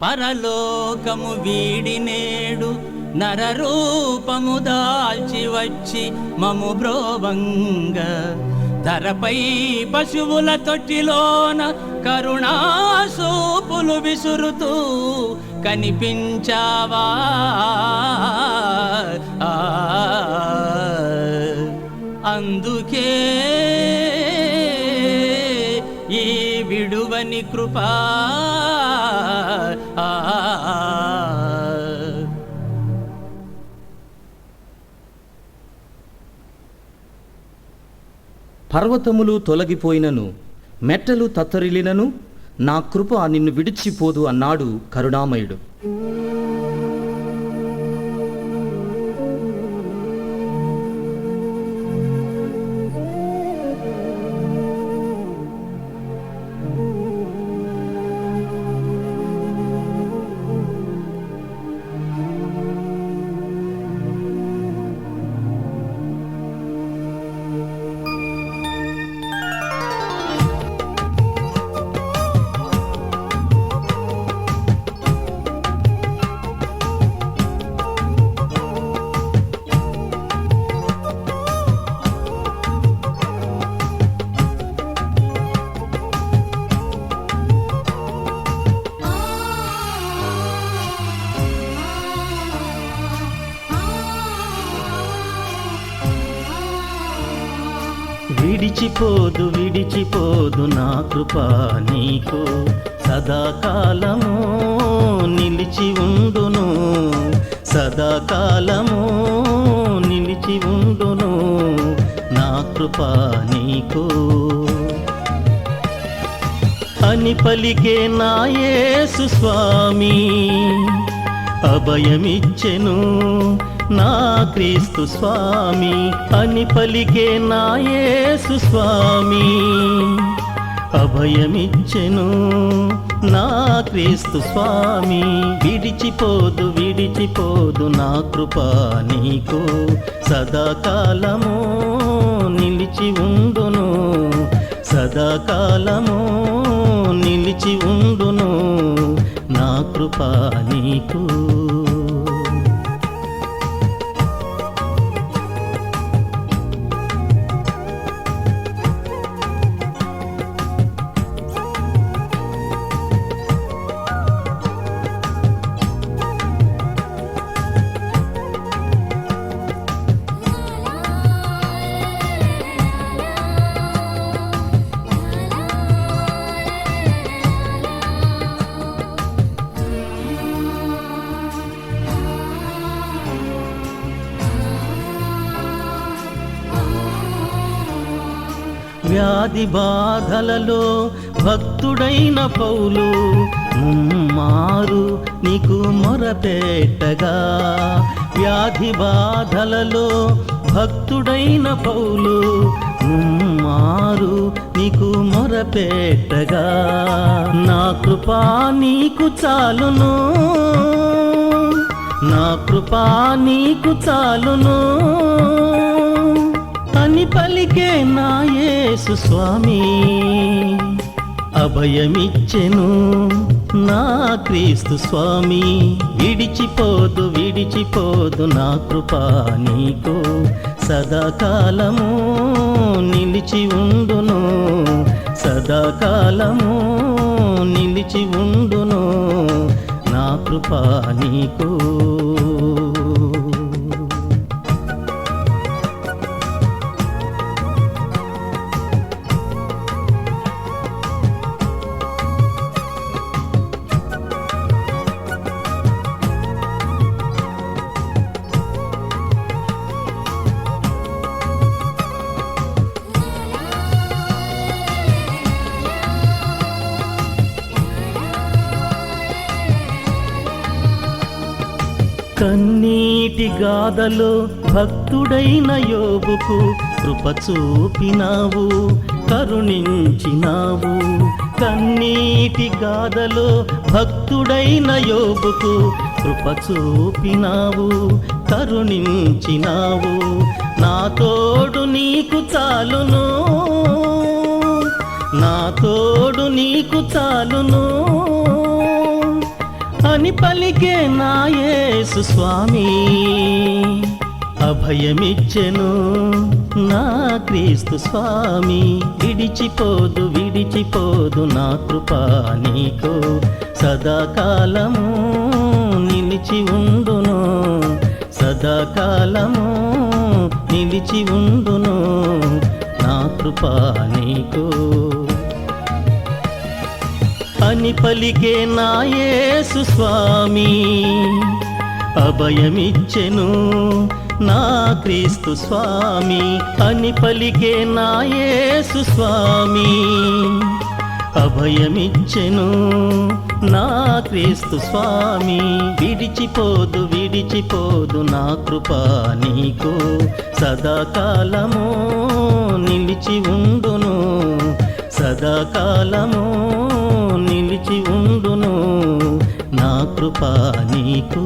పరలోకము వీడి నేడు నరరూపము దాల్చి వచ్చి మము బ్రోవంగ ధరపై పశువుల తొట్టిలోన కరుణాసూపులు విసురుతూ కనిపించావా. అందుకే ఈ విడువని కృపా. పర్వతములు తొలగిపోయినను మెట్టలు తత్తరిలినను నా కృప నిన్ను విడిచిపోదు అన్నాడు కరుణామయుడు. విడిచిపోదు విడిచిపోదు నా కృప నీకు సదాకాలము నిలిచి ఉండును, సదాకాలము నిలిచి ఉండును నా కృప నీకు అని పలికే నా యేసు స్వామి అభయమిచ్చెను నా క్రీస్తు స్వామి అని పలికే నా యేసు స్వామి అభయమిచ్చెను నా క్రీస్తు స్వామి. విడిచిపోదు విడిచిపోదు నా కృప నీకు సదాకాలము నిలిచి ఉండును, సదాకాలము నిలిచి ఉండును నా కృప నీకు. వ్యాధి బాధలలో భక్తుడైన పౌలు ముమ్మారు నీకు మొరపెట్టగా, వ్యాధి బాధలలో భక్తుడైన పౌలు ముమ్మారు నీకు మొరపెట్టగా, నా కృపా నీకు చాలును, నా కృపా నీకు చాలును అని పలికే నా యేసు స్వామి అభయమిచ్చెను నా క్రీస్తు స్వామి. విడిచిపోదు విడిచిపోదు నా కృప నీకు సదాకాలము నిలిచి ఉండును, సదాకాలము నిలిచి ఉండును నా కృప నీకు. కన్నీటి గాథలో భక్తుడైన యోబుకు కృప చూపినావు, కరుణించినావు. కన్నీటి గాథలో భక్తుడైన యోబుకు కృప చూపినావు, కరుణించినావు. నా తోడు నీకు చాలును, నా తోడు నీకు చాలును అని పలికే నా యేసు స్వామి అభయమిచ్చెను నా క్రీస్తు స్వామి విడిచిపోదు విడిచిపోదు నా కృప నీకు సదాకాలము నిలిచి ఉండును సదాకాలము నిలిచి ఉండును నా కృప నీకు అని పలికే నా యేసు స్వామి అభయమిచ్చెను నా క్రీస్తు స్వామి అని పలికే నా యేసు స్వామి అభయమిచ్చెను నా క్రీస్తు స్వామి విడిచిపోదు విడిచిపోదు నా కృప నీకు సదాకాలము నిలిచి ఉండును సదాకాలము నిలిచి ఉండును నా కృప నీకు